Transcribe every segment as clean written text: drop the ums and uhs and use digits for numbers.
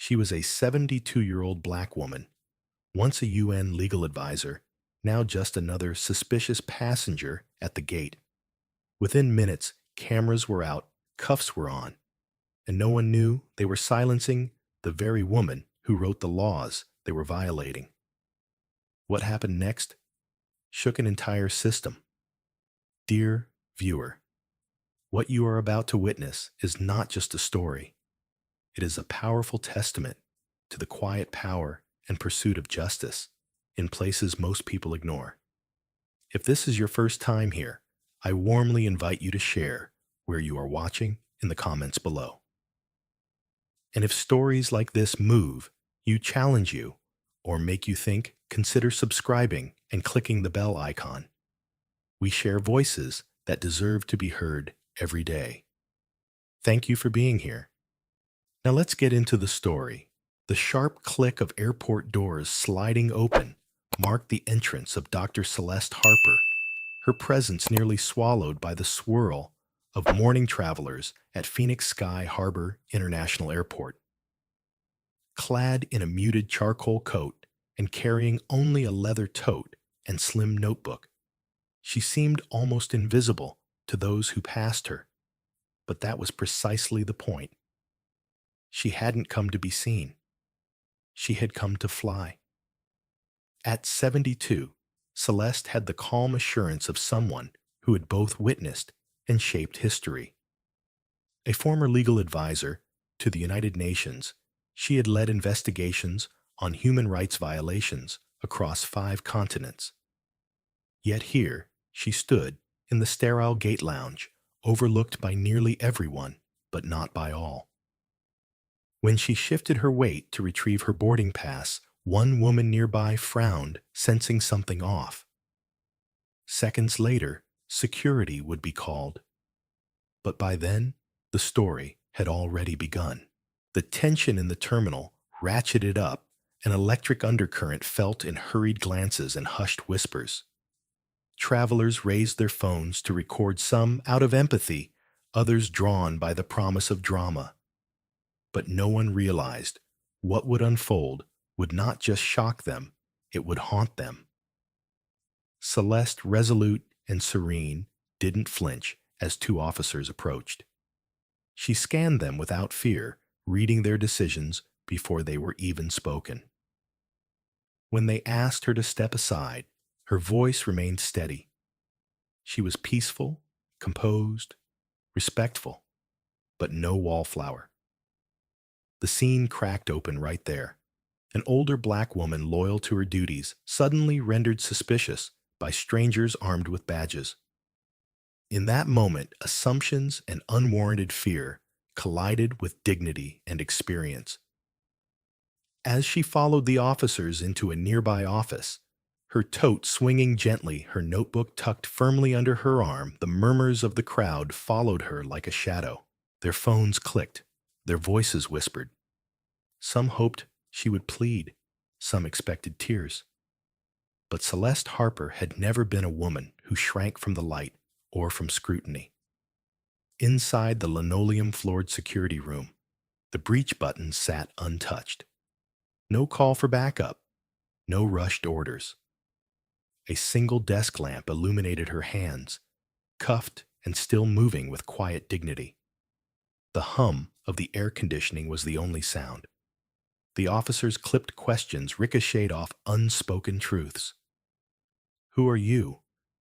She was a 72-year-old black woman, once a UN legal advisor, now just another suspicious passenger at the gate. Within minutes, cameras were out, cuffs were on, and no one knew they were silencing the very woman who wrote the laws they were violating. What happened next shook an entire system. Dear viewer, what you are about to witness is not just a story. It is a powerful testament to the quiet power and pursuit of justice in places most people ignore. If this is your first time here, I warmly invite you to share where you are watching in the comments below. And if stories like this move you, challenge you, or make you think, consider subscribing and clicking the bell icon. We share voices that deserve to be heard every day. Thank you for being here. Now let's get into the story. The sharp click of airport doors sliding open marked the entrance of Dr. Celeste Harper, her presence nearly swallowed by the swirl of morning travelers at Phoenix Sky Harbor International Airport. Clad in a muted charcoal coat and carrying only a leather tote and slim notebook, she seemed almost invisible to those who passed her. But that was precisely the point. She hadn't come to be seen. She had come to fly. At 72, Celeste had the calm assurance of someone who had both witnessed and shaped history. A former legal advisor to the United Nations, she had led investigations on human rights violations across 5 continents. Yet here she stood in the sterile gate lounge, overlooked by nearly everyone, but not by all. When she shifted her weight to retrieve her boarding pass, one woman nearby frowned, sensing something off. Seconds later, security would be called. But by then, the story had already begun. The tension in the terminal ratcheted up, an electric undercurrent felt in hurried glances and hushed whispers. Travelers raised their phones to record, some out of empathy, others drawn by the promise of drama. But no one realized what would unfold would not just shock them, it would haunt them. Celeste, resolute and serene, didn't flinch as 2 officers approached. She scanned them without fear, reading their decisions before they were even spoken. When they asked her to step aside, her voice remained steady. She was peaceful, composed, respectful, but no wallflower. The scene cracked open right there. An older black woman loyal to her duties, suddenly rendered suspicious by strangers armed with badges. In that moment, assumptions and unwarranted fear collided with dignity and experience. As she followed the officers into a nearby office, her tote swinging gently, her notebook tucked firmly under her arm, the murmurs of the crowd followed her like a shadow. Their phones clicked, their voices whispered. Some hoped she would plead, some expected tears. But Celeste Harper had never been a woman who shrank from the light or from scrutiny. Inside the linoleum-floored security room, the breach button sat untouched. No call for backup, no rushed orders. A single desk lamp illuminated her hands, cuffed and still moving with quiet dignity. The hum of the air conditioning was the only sound. The officer's clipped questions ricocheted off unspoken truths. Who are you?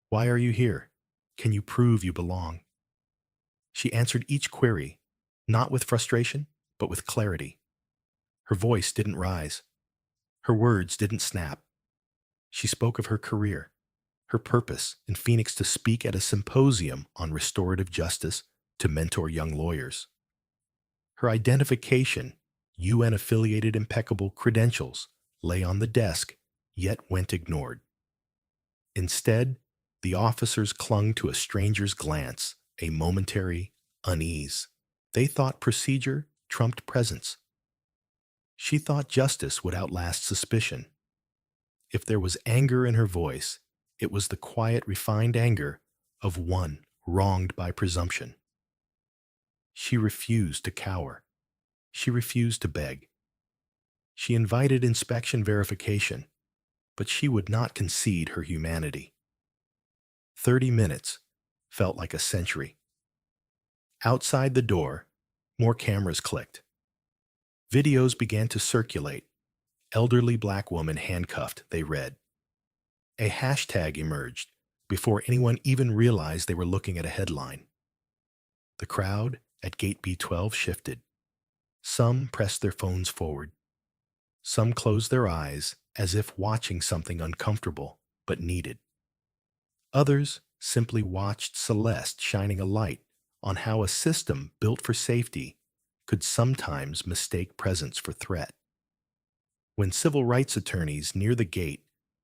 Why are you here? Can you prove you belong? She answered each query, not with frustration, but with clarity. Her voice didn't rise. Her words didn't snap. She spoke of her career, her purpose in Phoenix to speak at a symposium on restorative justice to mentor young lawyers. Her identification, UN-affiliated impeccable credentials, lay on the desk, yet went ignored. Instead, the officers clung to a stranger's glance, a momentary unease. They thought procedure trumped presence. She thought justice would outlast suspicion. If there was anger in her voice, it was the quiet, refined anger of one wronged by presumption. She refused to cower. She refused to beg. She invited inspection verification, but she would not concede her humanity. 30 minutes felt like a century. Outside the door, more cameras clicked. Videos began to circulate. Elderly black woman handcuffed, they read. A hashtag emerged before anyone even realized they were looking at a headline. The crowd at Gate B12 shifted. Some pressed their phones forward. Some closed their eyes as if watching something uncomfortable but needed. Others simply watched Celeste shining a light on how a system built for safety could sometimes mistake presence for threat. When civil rights attorneys near the gate,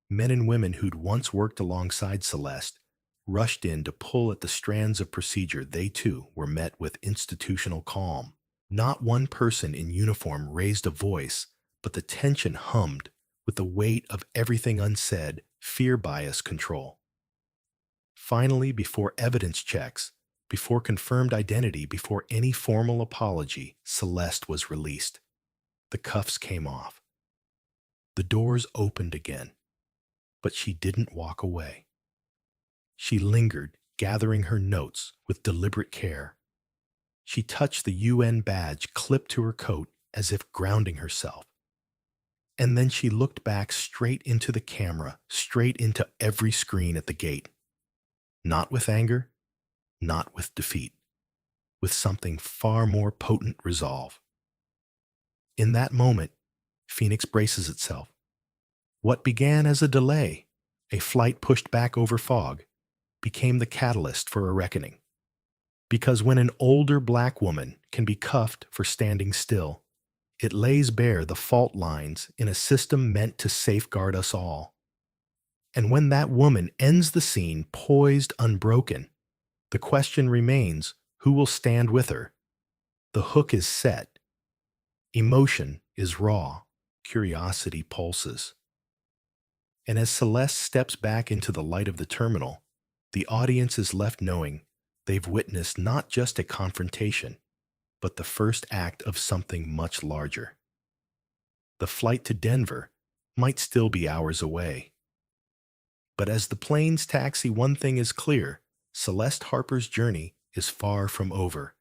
men and women who'd once worked alongside Celeste, rushed in to pull at the strands of procedure, they too were met with institutional calm. Not one person in uniform raised a voice, but the tension hummed with the weight of everything unsaid, fear bias control. Finally, before evidence checks, before confirmed identity, before any formal apology, Celeste was released. The cuffs came off. The doors opened again, but she didn't walk away. She lingered, gathering her notes with deliberate care. She touched the UN badge clipped to her coat as if grounding herself. And then she looked back straight into the camera, straight into every screen at the gate. Not with anger, not with defeat, with something far more potent resolve. In that moment, Phoenix braces itself. What began as a delay, a flight pushed back over fog, became the catalyst for a reckoning. Because when an older black woman can be cuffed for standing still, it lays bare the fault lines in a system meant to safeguard us all. And when that woman ends the scene poised unbroken, the question remains, who will stand with her? The hook is set. Emotion is raw. Curiosity pulses. And as Celeste steps back into the light of the terminal, the audience is left knowing they've witnessed not just a confrontation, but the first act of something much larger. The flight to Denver might still be hours away. But as the planes taxi, one thing is clear: Celeste Harper's journey is far from over,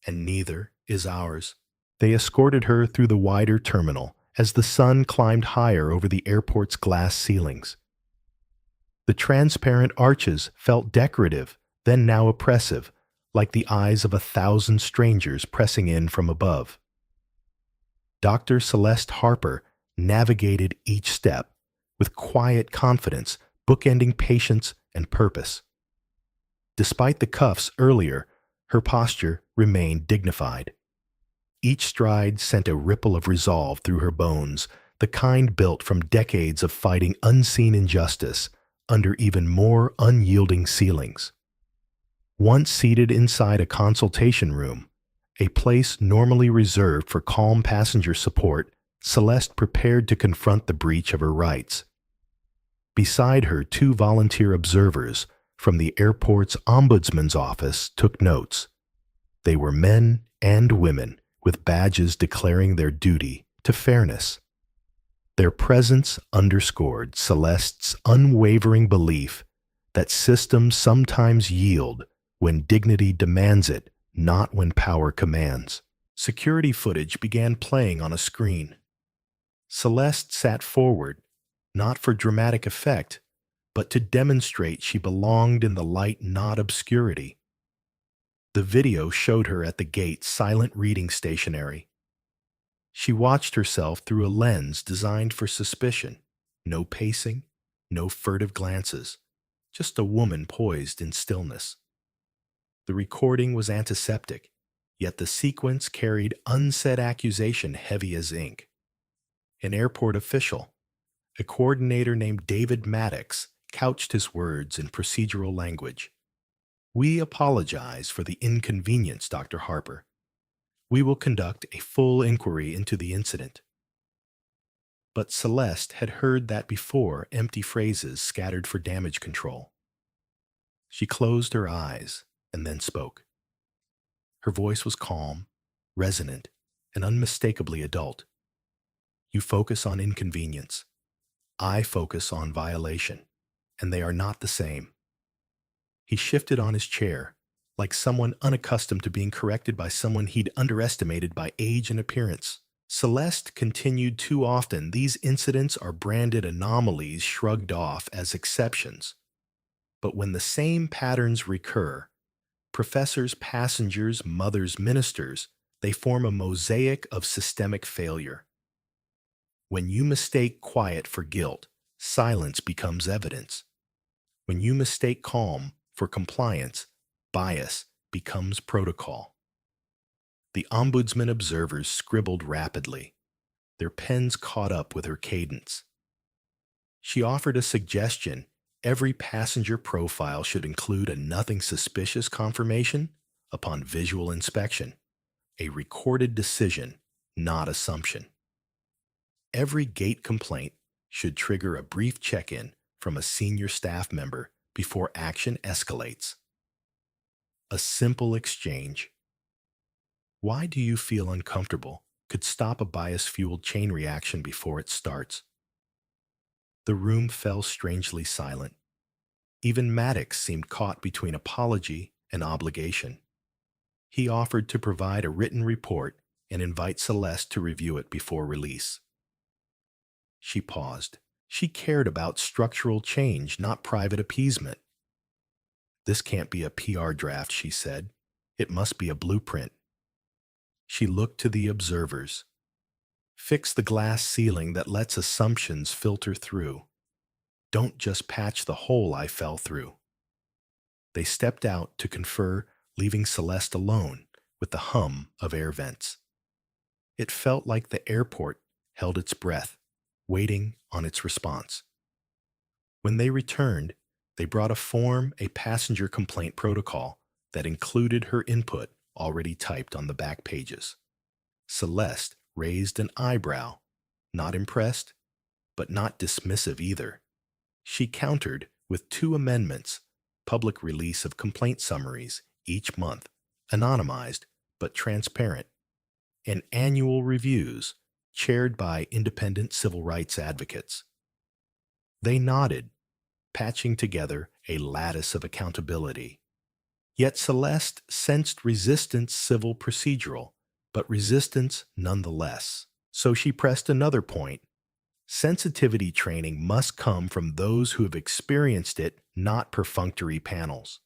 and neither is ours. They escorted her through the wider terminal as the sun climbed higher over the airport's glass ceilings. The transparent arches felt decorative, then now oppressive, like the eyes of 1,000 strangers pressing in from above. Dr. Celeste Harper navigated each step with quiet confidence, bookending patience and purpose. Despite the cuffs earlier, her posture remained dignified. Each stride sent a ripple of resolve through her bones, the kind built from decades of fighting unseen injustice under even more unyielding ceilings. Once seated inside a consultation room, a place normally reserved for calm passenger support, Celeste prepared to confront the breach of her rights. Beside her, 2 volunteer observers from the airport's ombudsman's office took notes. They were men and women with badges declaring their duty to fairness. Their presence underscored Celeste's unwavering belief that systems sometimes yield when dignity demands it, not when power commands. Security footage began playing on a screen. Celeste sat forward, not for dramatic effect, but to demonstrate she belonged in the light, not obscurity. The video showed her at the gate, silent, reading stationery. She watched herself through a lens designed for suspicion. No pacing, no furtive glances, just a woman poised in stillness. The recording was antiseptic, yet the sequence carried unsaid accusation heavy as ink. An airport official, a coordinator named David Maddox, couched his words in procedural language. "We apologize for the inconvenience, Dr. Harper. We will conduct a full inquiry into the incident." But Celeste had heard that before, empty phrases scattered for damage control. She closed her eyes and then spoke. Her voice was calm, resonant, and unmistakably adult. You focus on inconvenience. I focus on violation, and they are not the same. He shifted on his chair, like someone unaccustomed to being corrected by someone he'd underestimated by age and appearance. Celeste continued. Too often, these incidents are branded anomalies shrugged off as exceptions. But when the same patterns recur, professors, passengers, mothers, ministers, they form a mosaic of systemic failure. When you mistake quiet for guilt, silence becomes evidence. When you mistake calm for compliance, bias becomes protocol. The ombudsman observers scribbled rapidly. Their pens caught up with her cadence. She offered a suggestion. Every passenger profile should include a nothing suspicious confirmation upon visual inspection, a recorded decision, not assumption. Every gate complaint should trigger a brief check-in from a senior staff member before action escalates. A simple exchange. Why do you feel uncomfortable could stop a bias-fueled chain reaction before it starts. The room fell strangely silent. Even Maddox seemed caught between apology and obligation. He offered to provide a written report and invite Celeste to review it before release. She paused. She cared about structural change, not private appeasement. This can't be a PR draft, she said. It must be a blueprint. She looked to the observers. Fix the glass ceiling that lets assumptions filter through. Don't just patch the hole I fell through. They stepped out to confer, leaving Celeste alone with the hum of air vents. It felt like the airport held its breath, waiting on its response. When they returned, they brought a form, a passenger complaint protocol that included her input already typed on the back pages. Celeste raised an eyebrow, not impressed, but not dismissive either. She countered with 2 amendments: public release of complaint summaries each month, anonymized but transparent, and annual reviews chaired by independent civil rights advocates. They nodded, patching together a lattice of accountability. Yet Celeste sensed resistance, civil procedural, but resistance nonetheless. So she pressed another point. Sensitivity training must come from those who have experienced it, not perfunctory panels.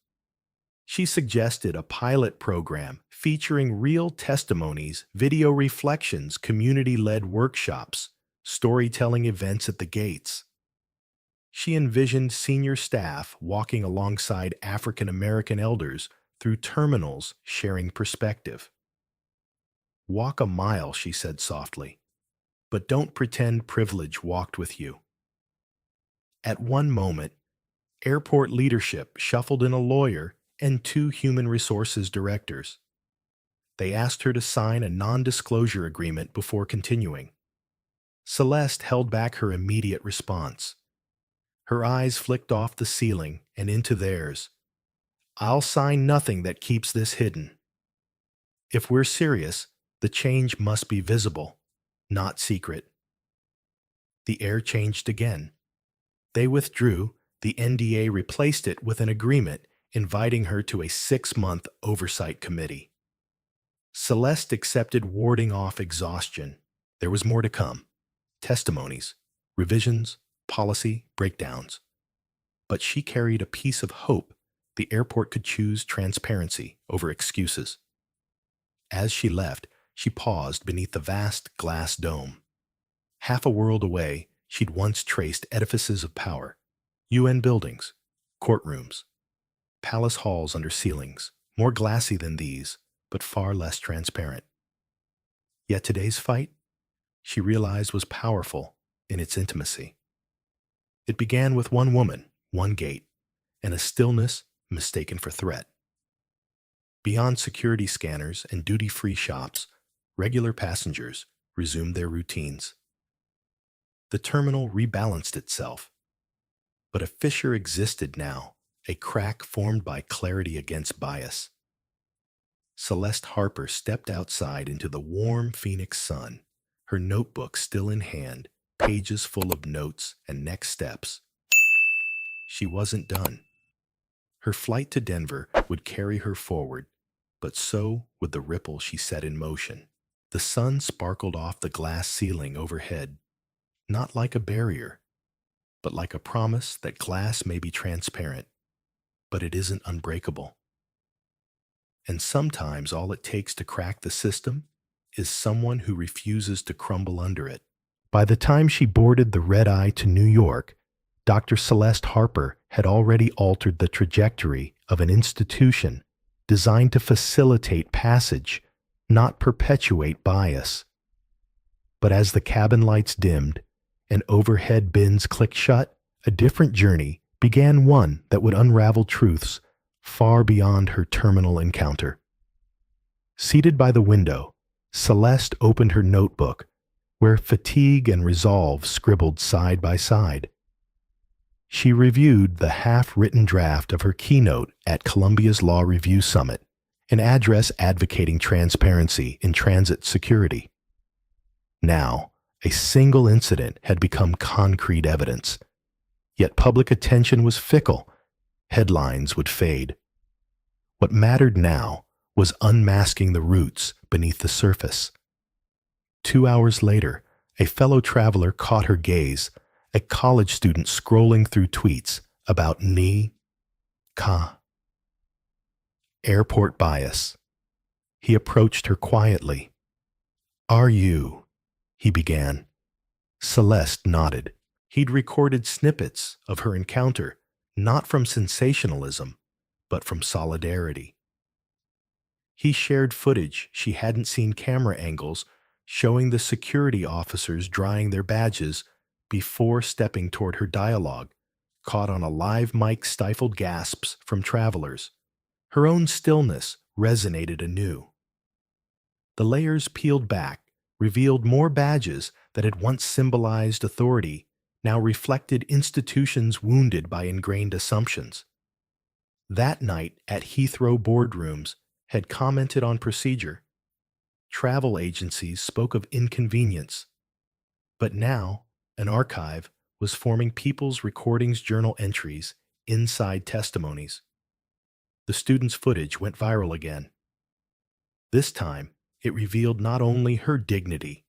She suggested a pilot program featuring real testimonies, video reflections, community-led workshops, storytelling events at the gates. She envisioned senior staff walking alongside African American elders through terminals, sharing perspective. Walk a mile, she said softly, but don't pretend privilege walked with you. At one moment, airport leadership shuffled in a lawyer and 2 human resources directors. They asked her to sign a non-disclosure agreement before continuing. Celeste held back her immediate response. Her eyes flicked off the ceiling and into theirs. I'll sign nothing that keeps this hidden. If we're serious, the change must be visible, not secret. The air changed again. They withdrew. The NDA replaced it with an agreement inviting her to a 6-month oversight committee. Celeste accepted, warding off exhaustion. There was more to come. Testimonies, revisions, policy breakdowns. But she carried a piece of hope. The airport could choose transparency over excuses. As she left, she paused beneath the vast glass dome. Half a world away, she'd once traced edifices of power, UN buildings, courtrooms, palace halls under ceilings, more glassy than these, but far less transparent. Yet today's fight, she realized, was powerful in its intimacy. It began with one woman, one gate, and a stillness mistaken for threat. Beyond security scanners and duty-free shops, regular passengers resumed their routines. The terminal rebalanced itself. But a fissure existed now, a crack formed by clarity against bias. Celeste Harper stepped outside into the warm Phoenix sun, her notebook still in hand, pages full of notes and next steps. She wasn't done. Her flight to Denver would carry her forward, but so would the ripple she set in motion. The sun sparkled off the glass ceiling overhead, not like a barrier, but like a promise that glass may be transparent, but it isn't unbreakable. And sometimes all it takes to crack the system is someone who refuses to crumble under it. By the time she boarded the red-eye to New York, Dr. Celeste Harper had already altered the trajectory of an institution designed to facilitate passage, not perpetuate bias. But as the cabin lights dimmed and overhead bins clicked shut, a different journey began, one that would unravel truths far beyond her terminal encounter. Seated by the window, Celeste opened her notebook, where fatigue and resolve scribbled side by side. She reviewed the half-written draft of her keynote at Columbia's Law Review Summit, an address advocating transparency in transit security. Now, a single incident had become concrete evidence. Yet public attention was fickle. Headlines would fade. What mattered now was unmasking the roots beneath the surface. 2 hours later, a fellow traveler caught her gaze, a college student scrolling through tweets about airport bias. He approached her quietly. "Are you?" he began. Celeste nodded. He'd recorded snippets of her encounter, not from sensationalism, but from solidarity. He shared footage she hadn't seen, camera angles showing the security officers drying their badges before stepping toward her, dialogue caught on a live mic, stifled gasps from travelers. Her own stillness resonated anew. The layers peeled back, revealed more badges that had once symbolized authority, now reflected institutions wounded by ingrained assumptions. That night at Heathrow boardrooms had commented on procedure. Travel agencies spoke of inconvenience. But now, an archive was forming people's recordings, journal entries, inside testimonies. The student's footage went viral again. This time, it revealed not only her dignity,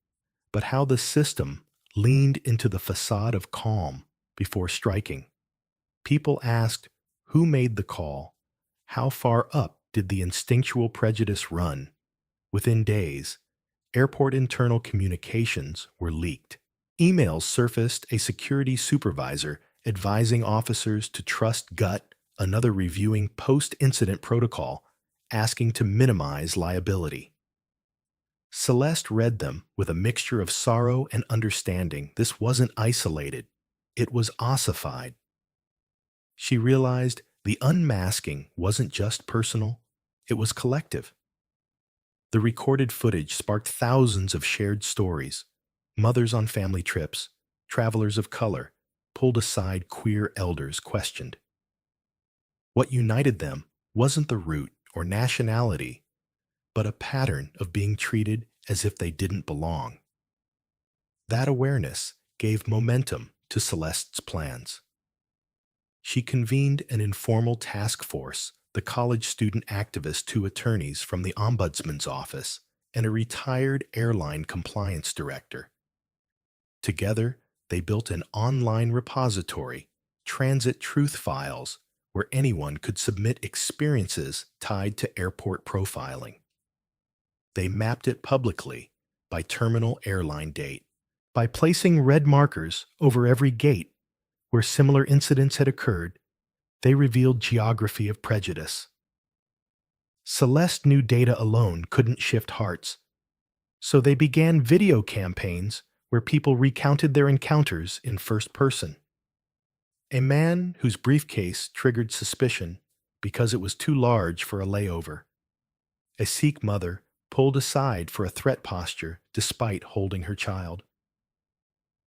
but how the system leaned into the facade of calm before striking. People asked, who made the call? How far up did the instinctual prejudice run? Within days, airport internal communications were leaked. Emails surfaced, a security supervisor advising officers to trust gut, another reviewing post-incident protocol, asking to minimize liability. Celeste read them with a mixture of sorrow and understanding. This wasn't isolated. It was ossified. She realized the unmasking wasn't just personal, it was collective. The recorded footage sparked thousands of shared stories. Mothers on family trips, travelers of color, pulled aside, queer elders questioned. What united them wasn't the root or nationality, but a pattern of being treated as if they didn't belong. That awareness gave momentum to Celeste's plans. She convened an informal task force, the college student activist, 2 attorneys from the Ombudsman's office, and a retired airline compliance director. Together, they built an online repository, Transit Truth Files, where anyone could submit experiences tied to airport profiling. They mapped it publicly by terminal airline date, by placing red markers over every gate where similar incidents had occurred. They revealed geography of prejudice. Celeste knew data alone couldn't shift hearts, so they began video campaigns where people recounted their encounters in first person. A man whose briefcase triggered suspicion because it was too large for a layover. A Sikh mother pulled aside for a threat posture despite holding her child.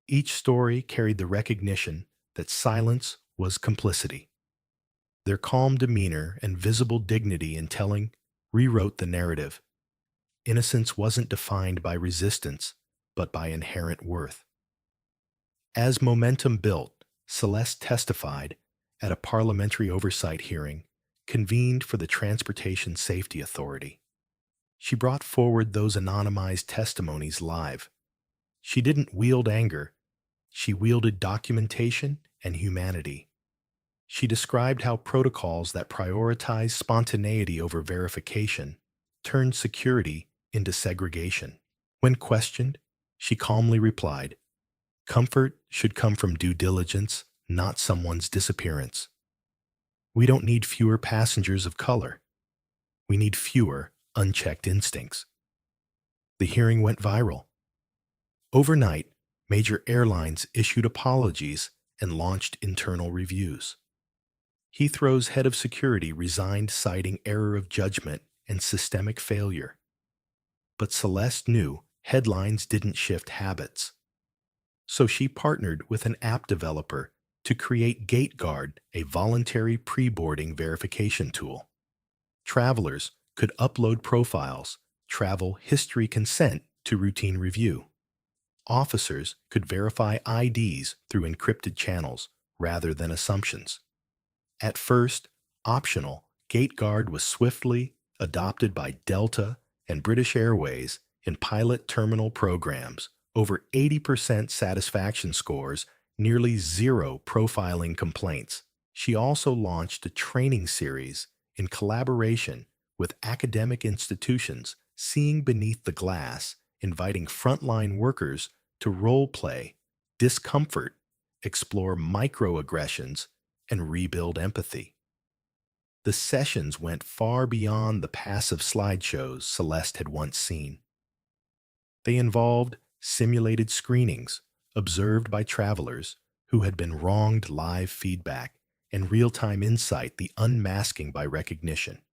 Each story carried the recognition that silence was complicity. Their calm demeanor and visible dignity in telling rewrote the narrative. Innocence wasn't defined by resistance, but by inherent worth. As momentum built, Celeste testified at a parliamentary oversight hearing convened for the Transportation Safety Authority. She brought forward those anonymized testimonies live. She didn't wield anger, she wielded documentation and humanity. She described how protocols that prioritize spontaneity over verification turned security into segregation. When questioned, she calmly replied, "Comfort should come from due diligence, not someone's disappearance. We don't need fewer passengers of color. We need fewer unchecked instincts." The hearing went viral. Overnight, major airlines issued apologies and launched internal reviews. Heathrow's head of security resigned, citing error of judgment and systemic failure. But Celeste knew headlines didn't shift habits. So she partnered with an app developer to create GateGuard, a voluntary pre-boarding verification tool. Travelers could upload profiles, travel history consent to routine review. Officers could verify IDs through encrypted channels rather than assumptions. At first, optional, GateGuard was swiftly adopted by Delta and British Airways in pilot terminal programs, over 80% satisfaction scores, nearly zero profiling complaints. She also launched a training series in collaboration with academic institutions, Seeing Beneath the Glass, inviting frontline workers to role-play discomfort, explore microaggressions, and rebuild empathy. The sessions went far beyond the passive slideshows Celeste had once seen. They involved simulated screenings observed by travelers who had been wronged, live feedback, and real-time insight, the unmasking by recognition.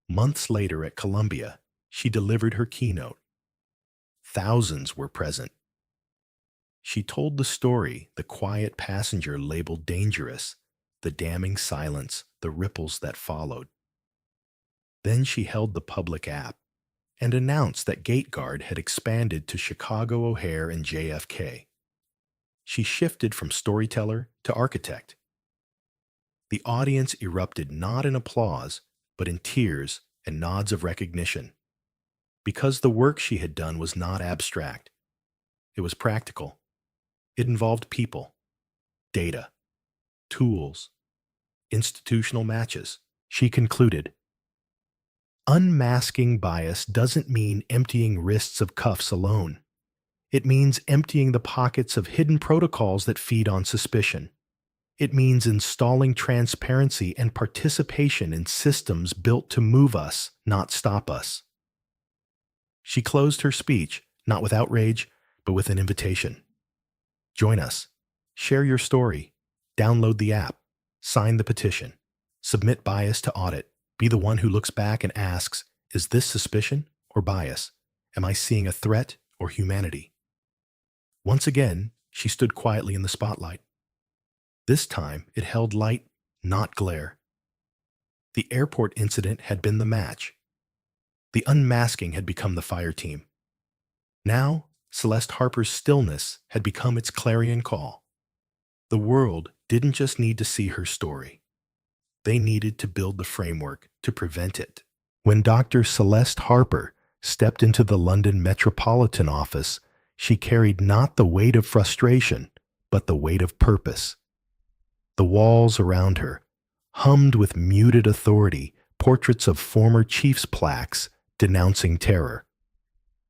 Months later at Columbia, she delivered her keynote. Thousands were present. She told the story the quiet passenger labeled dangerous, the damning silence, the ripples that followed. Then she held the public app and announced that GateGuard had expanded to Chicago O'Hare and JFK. She shifted from storyteller to architect. The audience erupted not in applause, but in tears and nods of recognition. Because the work she had done was not abstract. It was practical. It involved people, data, tools, institutional matches. She concluded, "Unmasking bias doesn't mean emptying wrists of cuffs alone. It means emptying the pockets of hidden protocols that feed on suspicion. It means installing transparency and participation in systems built to move us, not stop us." She closed her speech, not with outrage, but with an invitation. Join us. Share your story. Download the app. Sign the petition. Submit bias to audit. Be the one who looks back and asks, is this suspicion or bias? Am I seeing a threat or humanity? Once again, she stood quietly in the spotlight. This time, it held light, not glare. The airport incident had been the match. The unmasking had become the fire team. Now, Celeste Harper's stillness had become its clarion call. The world didn't just need to see her story. They needed to build the framework to prevent it. When Dr. Celeste Harper stepped into the London Metropolitan Office, she carried not the weight of frustration, but the weight of purpose. The walls around her hummed with muted authority, portraits of former chiefs' plaques denouncing terror.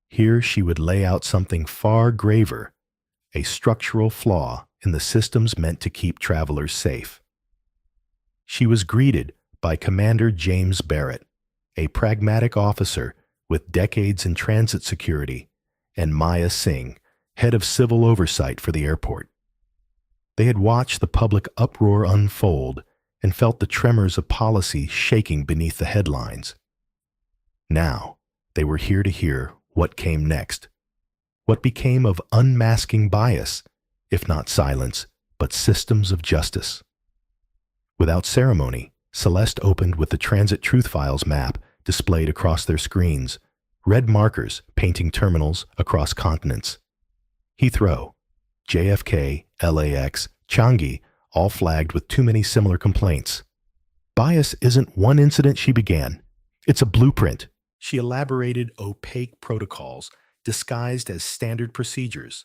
Here she would lay out something far graver, a structural flaw in the systems meant to keep travelers safe. She was greeted by Commander James Barrett, a pragmatic officer with decades in transit security, and Maya Singh, head of civil oversight for the airport. They had watched the public uproar unfold and felt the tremors of policy shaking beneath the headlines. Now, they were here to hear what came next. What became of unmasking bias, if not silence, but systems of justice? Without ceremony, Celeste opened with the Transit Truth Files map displayed across their screens, Red markers painting terminals across continents. Heathrow, JFK, LAX, Changi, all flagged with too many similar complaints. Bias isn't one incident she began. It's a blueprint. She elaborated opaque protocols disguised as standard procedures.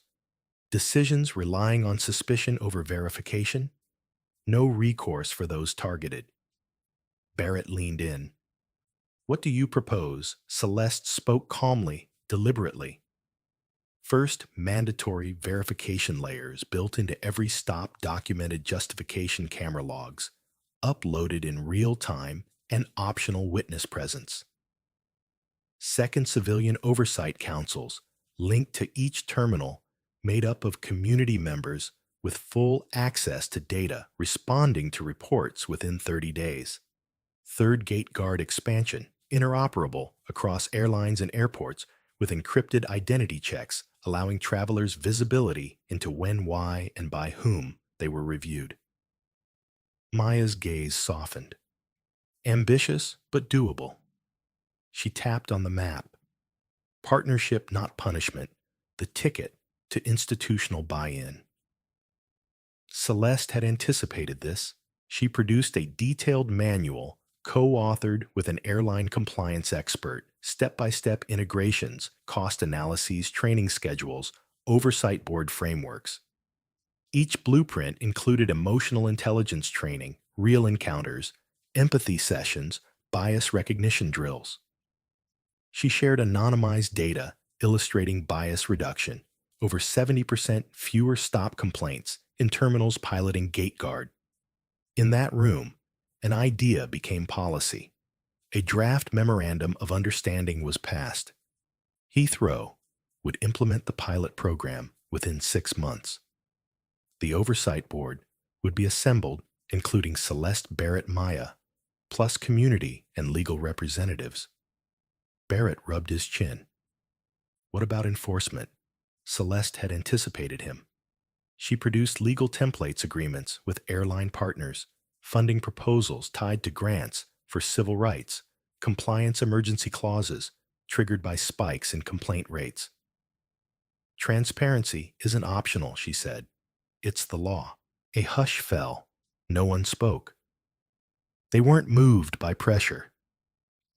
Decisions relying on suspicion over verification. No recourse for those targeted. Barrett leaned in. What do you propose? Celeste spoke calmly, deliberately. First, mandatory verification layers built into every stop documented justification camera logs, uploaded in real time and optional witness presence. Second, civilian oversight councils linked to each terminal made up of community members with full access to data responding to reports within 30 days. Third, gate guard expansion, interoperable across airlines and airports with encrypted identity checks allowing travelers visibility into when, why, and by whom they were reviewed. Maya's gaze softened. Ambitious, but doable. She tapped on the map. Partnership, not punishment. The ticket to institutional buy-in. Celeste had anticipated this. She produced a detailed manual co-authored with an airline compliance expert, step-by-step integrations, cost analyses, training schedules, oversight board frameworks. Each blueprint included emotional intelligence training, real encounters, empathy sessions, bias recognition drills. She shared anonymized data illustrating bias reduction, over 70% fewer stop complaints in terminals piloting gate guard. In that room, an idea became policy. A draft memorandum of understanding was passed. Heathrow would implement the pilot program within 6 months. The oversight board would be assembled, including Celeste Barrett Maya, plus community and legal representatives. Barrett rubbed his chin. What about enforcement? Celeste had anticipated him. She produced legal templates agreements with airline partners, funding proposals tied to grants for civil rights, compliance emergency clauses triggered by spikes in complaint rates. Transparency isn't optional, she said. It's the law. A hush fell. No one spoke. They weren't moved by pressure.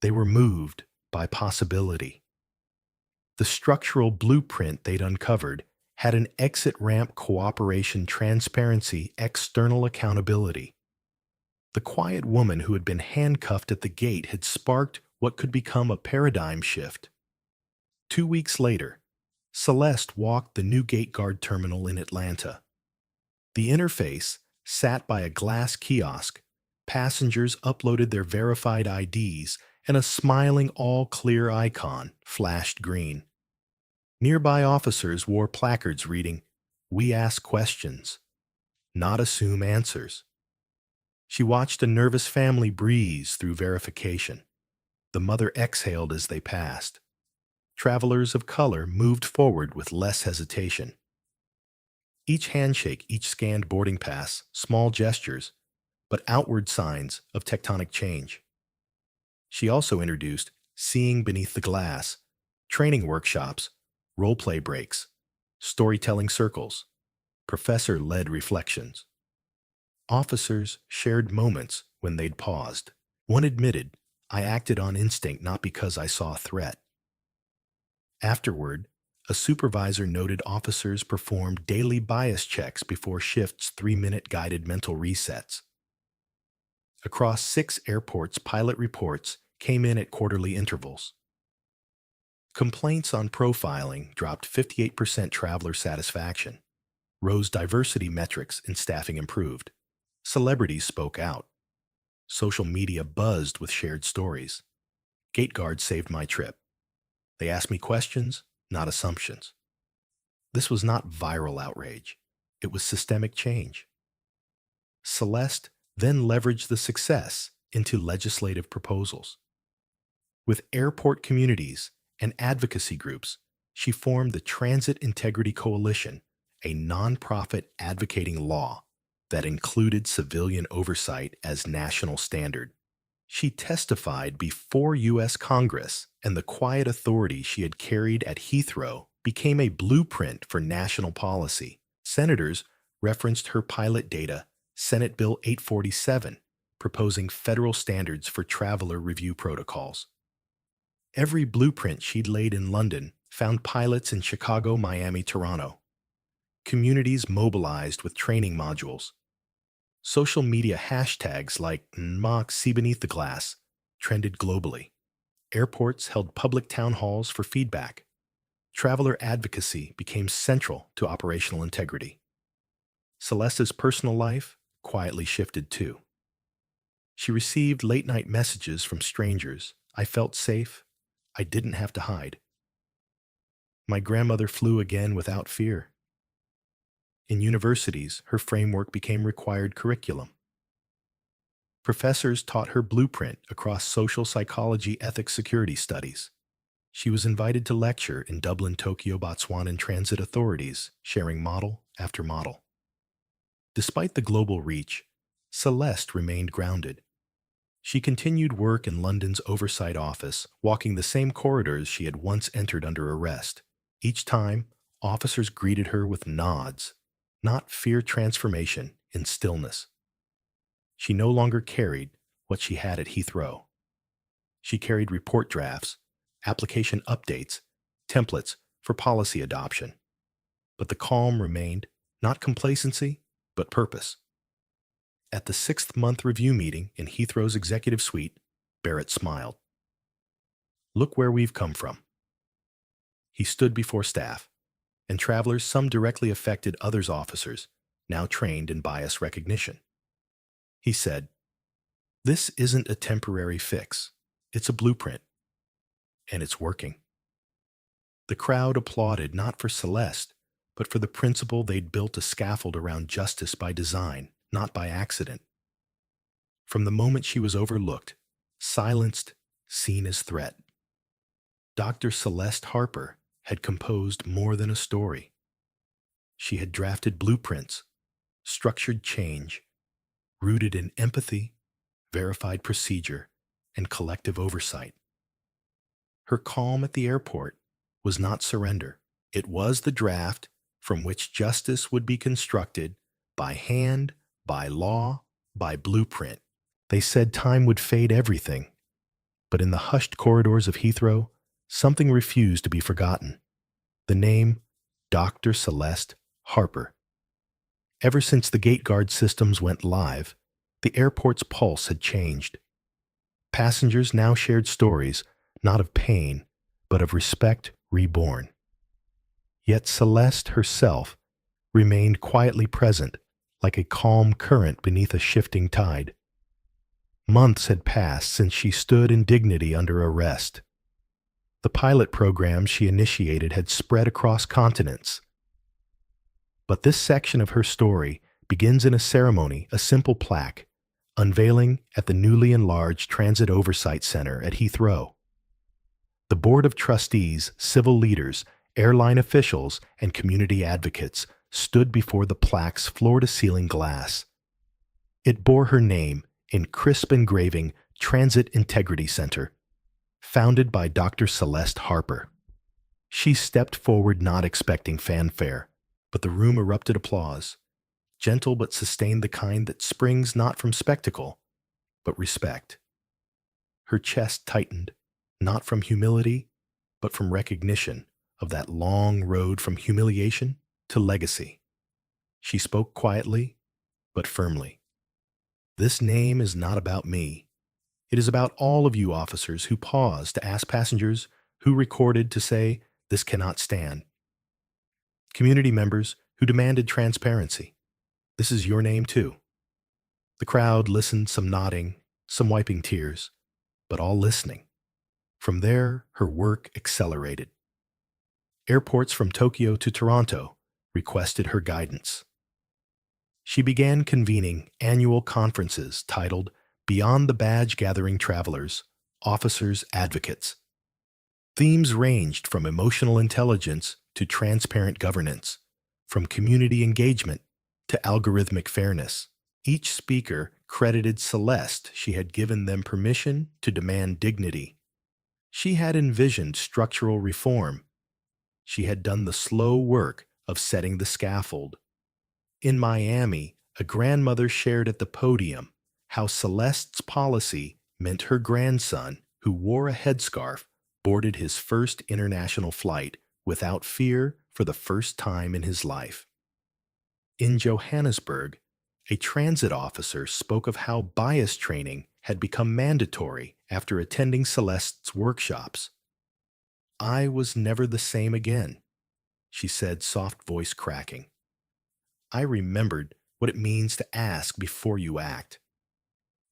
They were moved by possibility. The structural blueprint they'd uncovered had an exit ramp: cooperation, transparency, external accountability. The quiet woman who had been handcuffed at the gate had sparked what could become a paradigm shift. 2 weeks later, Celeste walked the new gate guard terminal in Atlanta. The interface sat by a glass kiosk. Passengers uploaded their verified IDs, and a smiling all-clear icon flashed green. Nearby officers wore placards reading, "We ask questions, not assume answers." She watched a nervous family breeze through verification. The mother exhaled as they passed. Travelers of color moved forward with less hesitation. Each handshake, each scanned boarding pass, small gestures, but outward signs of tectonic change. She also introduced seeing beneath the glass, training workshops, role-play breaks, storytelling circles, professor-led reflections. Officers shared moments when they'd paused. One admitted, "I acted on instinct not because I saw a threat." Afterward, a supervisor noted officers performed daily bias checks before shifts, 3-minute guided mental resets. Across 6 airports, pilot reports came in at quarterly intervals. Complaints on profiling dropped 58%, traveler satisfaction. Rose diversity metrics and staffing improved. Celebrities spoke out. Social media buzzed with shared stories. Gate guards saved my trip. They asked me questions, not assumptions. This was not viral outrage. It was systemic change. Celeste then leveraged the success into legislative proposals. With airport communities and advocacy groups, she formed the Transit Integrity Coalition, a nonprofit advocating law that included civilian oversight as national standard. She testified before U.S. Congress, and the quiet authority she had carried at Heathrow became a blueprint for national policy. Senators referenced her pilot data, Senate Bill 847, proposing federal standards for traveler review protocols. Every blueprint she'd laid in London found pilots in Chicago, Miami, Toronto. Communities mobilized with training modules. Social media hashtags like Nmak See Beneath the Glass trended globally. Airports held public town halls for feedback. Traveler advocacy became central to operational integrity. Celeste's personal life quietly shifted too. She received late-night messages from strangers. I felt safe. I didn't have to hide. My grandmother flew again without fear. In universities, her framework became required curriculum. Professors taught her blueprint across social psychology, ethics, security studies. She was invited to lecture in Dublin, Tokyo, Botswana transit authorities, sharing model after model. Despite the global reach, Celeste remained grounded. She continued work in London's oversight office, walking the same corridors she had once entered under arrest. Each time, officers greeted her with nods, not fear transformation in stillness. She no longer carried what she had at Heathrow. She carried report drafts, application updates, templates for policy adoption. But the calm remained, not complacency, but purpose. At the 6th-month review meeting in Heathrow's executive suite, Barrett smiled. Look where we've come from. He stood before staff, and travelers, some directly affected, others officers, now trained in bias recognition. He said, "This isn't a temporary fix. It's a blueprint. And it's working." The crowd applauded not for Celeste, but for the principle they'd built a scaffold around justice by design, not by accident. From the moment she was overlooked, silenced, seen as threat, Dr. Celeste Harper had composed more than a story. She had drafted blueprints, structured change, rooted in empathy, verified procedure, and collective oversight. Her calm at the airport was not surrender. It was the draft from which justice would be constructed by hand, by law, by blueprint. They said time would fade everything, but in the hushed corridors of Heathrow, something refused to be forgotten. The name Dr. Celeste Harper. Ever since the gate guard systems went live, the airport's pulse had changed. Passengers now shared stories, not of pain, but of respect reborn. Yet Celeste herself remained quietly present, like a calm current beneath a shifting tide. Months had passed since she stood in dignity under arrest. The pilot program she initiated had spread across continents. But this section of her story begins in a ceremony, a simple plaque, unveiling at the newly enlarged Transit Oversight Center at Heathrow. The Board of Trustees, civil leaders, airline officials, and community advocates stood before the plaque's floor-to-ceiling glass. It bore her name in crisp engraving, Transit Integrity Center, founded by Dr. Celeste Harper. She stepped forward not expecting fanfare, but the room erupted applause, gentle but sustained, the kind that springs not from spectacle, but respect. Her chest tightened, not from humility, but from recognition of that long road from humiliation to legacy. She spoke quietly, but firmly. This name is not about me. It is about all of you officers who paused to ask passengers, who recorded to say, "This cannot stand." Community members who demanded transparency. This is your name too. The crowd listened, some nodding, some wiping tears, but all listening. From there, her work accelerated. Airports from Tokyo to Toronto requested her guidance. She began convening annual conferences titled Beyond the Badge-Gathering Travelers, Officers Advocates. Themes ranged from emotional intelligence to transparent governance, from community engagement to algorithmic fairness. Each speaker credited Celeste. She had given them permission to demand dignity. She had envisioned structural reform. She had done the slow work of setting the scaffold. In Miami, a grandmother shared at the podium how Celeste's policy meant her grandson, who wore a headscarf, boarded his first international flight without fear for the first time in his life. In Johannesburg, a transit officer spoke of how bias training had become mandatory after attending Celeste's workshops. "I was never the same again," she said, soft voice cracking. "I remembered what it means to ask before you act."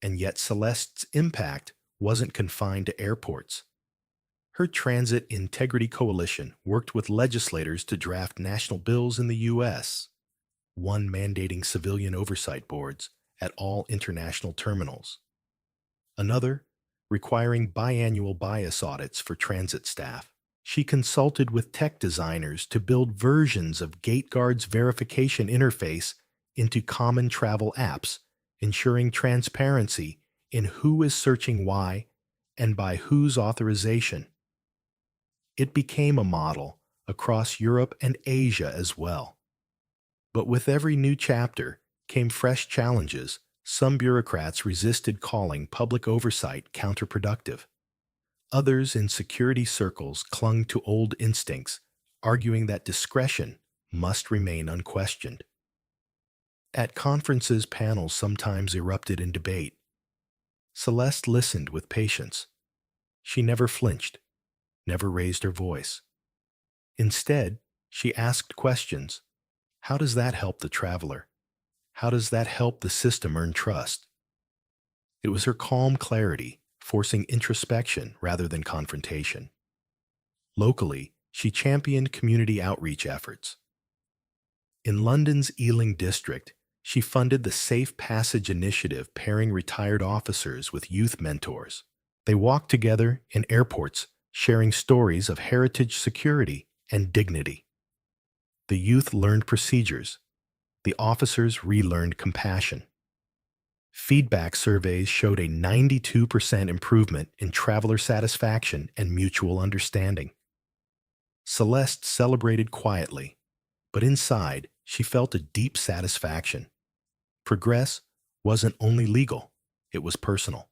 And yet Celeste's impact wasn't confined to airports. Her Transit Integrity Coalition worked with legislators to draft national bills in the U.S., one mandating civilian oversight boards at all international terminals, another requiring biannual bias audits for transit staff. She consulted with tech designers to build versions of GateGuard's verification interface into common travel apps, ensuring transparency in who is searching why and by whose authorization. It became a model across Europe and Asia as well. But with every new chapter came fresh challenges. Some bureaucrats resisted, calling public oversight counterproductive. Others in security circles clung to old instincts, arguing that discretion must remain unquestioned. At conferences, panels sometimes erupted in debate. Celeste listened with patience. She never flinched, never raised her voice. Instead, she asked questions. How does that help the traveler? How does that help the system earn trust? It was her calm clarity, forcing introspection rather than confrontation. Locally, she championed community outreach efforts. In London's Ealing district, she funded the Safe Passage Initiative, pairing retired officers with youth mentors. They walked together in airports, sharing stories of heritage security and dignity. The youth learned procedures. The officers relearned compassion. Feedback surveys showed a 92% improvement in traveler satisfaction and mutual understanding. Celeste celebrated quietly, but inside she felt a deep satisfaction. Progress wasn't only legal, it was personal.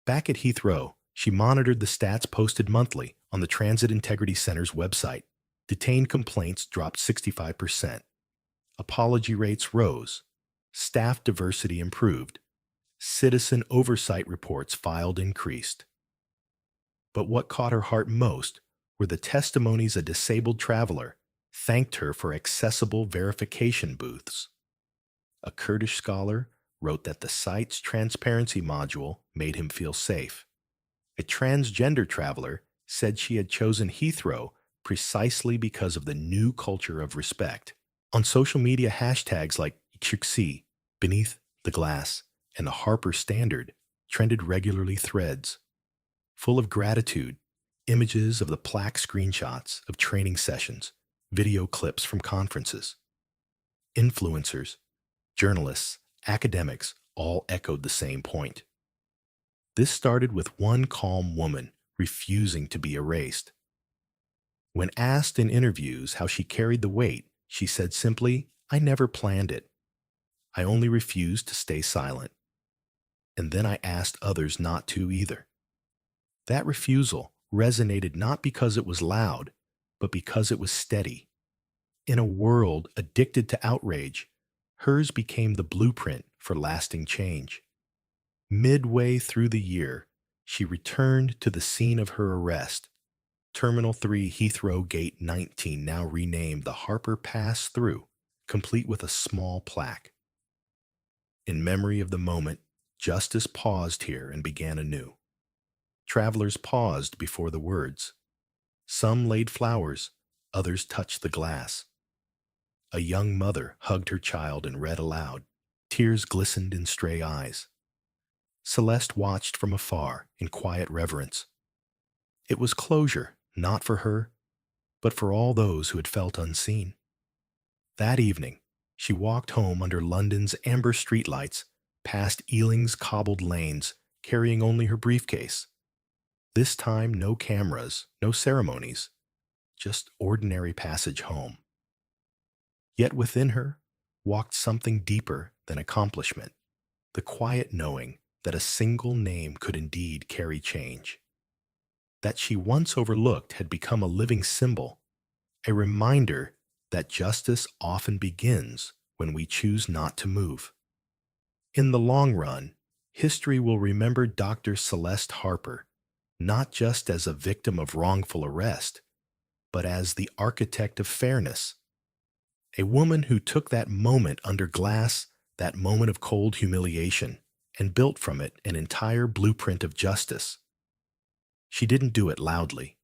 Back at Heathrow, she monitored the stats posted monthly on the Transit Integrity Center's website. Detained complaints dropped 65%. Apology rates rose. Staff diversity improved. Citizen oversight reports filed increased. But what caught her heart most were the testimonies a disabled traveler thanked her for accessible verification booths. A Kurdish scholar wrote that the site's transparency module made him feel safe. A transgender traveler said she had chosen Heathrow precisely because of the new culture of respect. On social media, hashtags like Chixi, Beneath the Glass, and the Harper Standard trended regularly. Threads full of gratitude, images of the plaque, screenshots of training sessions, video clips from conferences. Influencers, journalists, academics all echoed the same point. This started with one calm woman refusing to be erased. When asked in interviews how she carried the weight, she said simply, "I never planned it. I only refused to stay silent. And then I asked others not to either." That refusal resonated not because it was loud, but because it was steady. In a world addicted to outrage, hers became the blueprint for lasting change. Midway through the year, she returned to the scene of her arrest. Terminal 3, Heathrow Gate 19, now renamed the Harper Pass-Through, complete with a small plaque. In memory of the moment, justice paused here and began anew. Travelers paused before the words. Some laid flowers, others touched the glass. A young mother hugged her child and read aloud. Tears glistened in stray eyes. Celeste watched from afar in quiet reverence. It was closure, not for her, but for all those who had felt unseen. That evening, She walked home under London's amber streetlights, past Ealing's cobbled lanes, carrying only her briefcase. This time, no cameras, no ceremonies, just ordinary passage home. Yet within her walked something deeper than accomplishment, the quiet knowing that a single name could indeed carry change. That she once overlooked had become a living symbol, a reminder that justice often begins when we choose not to move. In the long run, history will remember Dr. Celeste Harper not just as a victim of wrongful arrest, but as the architect of fairness, a woman who took that moment under glass, that moment of cold humiliation, and built from it an entire blueprint of justice. She didn't do it loudly.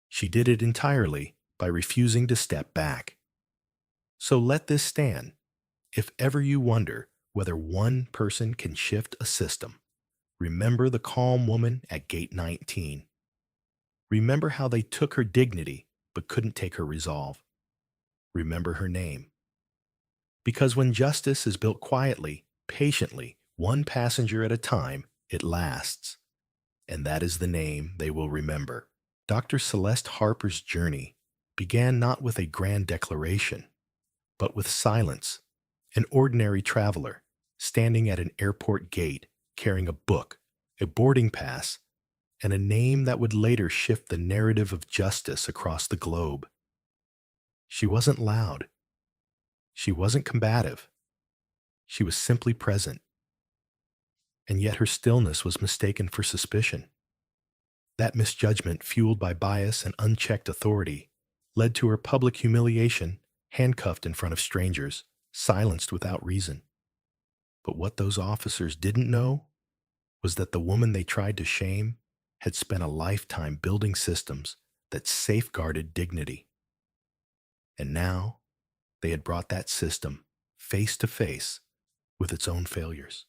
She did it entirely by refusing to step back. So let this stand. If ever you wonder whether one person can shift a system, remember the calm woman at Gate 19. Remember how they took her dignity but couldn't take her resolve. Remember her name. Because when justice is built quietly, patiently, one passenger at a time, it lasts. And that is the name they will remember. Dr. Celeste Harper's journey began not with a grand declaration, but with silence. An ordinary traveler, standing at an airport gate, carrying a book, a boarding pass, and a name that would later shift the narrative of justice across the globe. She wasn't loud. She wasn't combative. She was simply present. And yet her stillness was mistaken for suspicion. That misjudgment, fueled by bias and unchecked authority, led to her public humiliation, handcuffed in front of strangers, silenced without reason. But what those officers didn't know was that the woman they tried to shame had spent a lifetime building systems that safeguarded dignity. And now they had brought that system face to face with its own failures.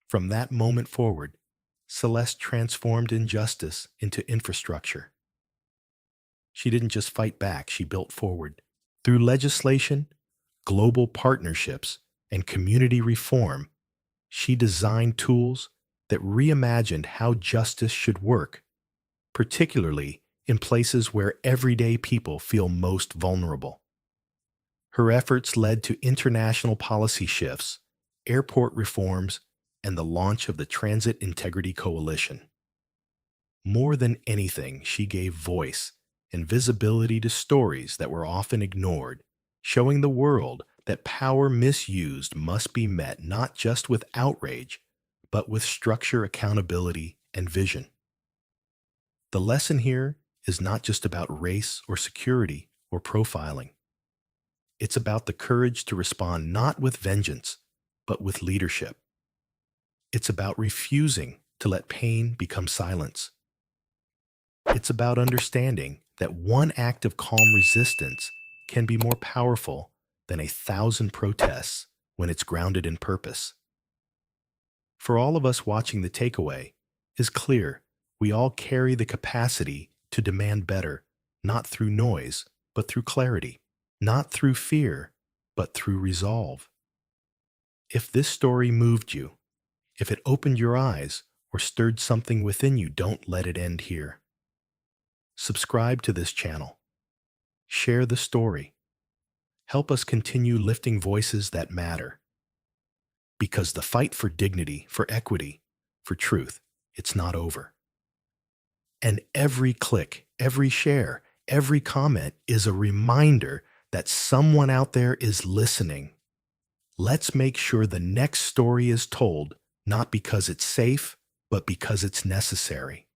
From that moment forward, Celeste transformed injustice into infrastructure. She didn't just fight back, she built forward. Through legislation, global partnerships, and community reform, she designed tools that reimagined how justice should work, particularly in places where everyday people feel most vulnerable. Her efforts led to international policy shifts, airport reforms, and the launch of the Transit Integrity Coalition. More than anything, she gave voice and visibility to stories that were often ignored, showing the world that power misused must be met not just with outrage, but with structure, accountability, and vision. The lesson here is not just about race or security or profiling. It's about the courage to respond not with vengeance, but with leadership. It's about refusing to let pain become silence. It's about understanding that one act of calm resistance can be more powerful than 1,000 protests when it's grounded in purpose. For all of us watching, the takeaway is clear. We all carry the capacity to demand better, not through noise, but through clarity, not through fear, but through resolve. If this story moved you, if it opened your eyes or stirred something within you, don't let it end here. Subscribe to this channel. Share the story. Help us continue lifting voices that matter. Because the fight for dignity, for equity, for truth, it's not over. And every click, every share, every comment is a reminder that someone out there is listening. Let's make sure the next story is told, not because it's safe, but because it's necessary.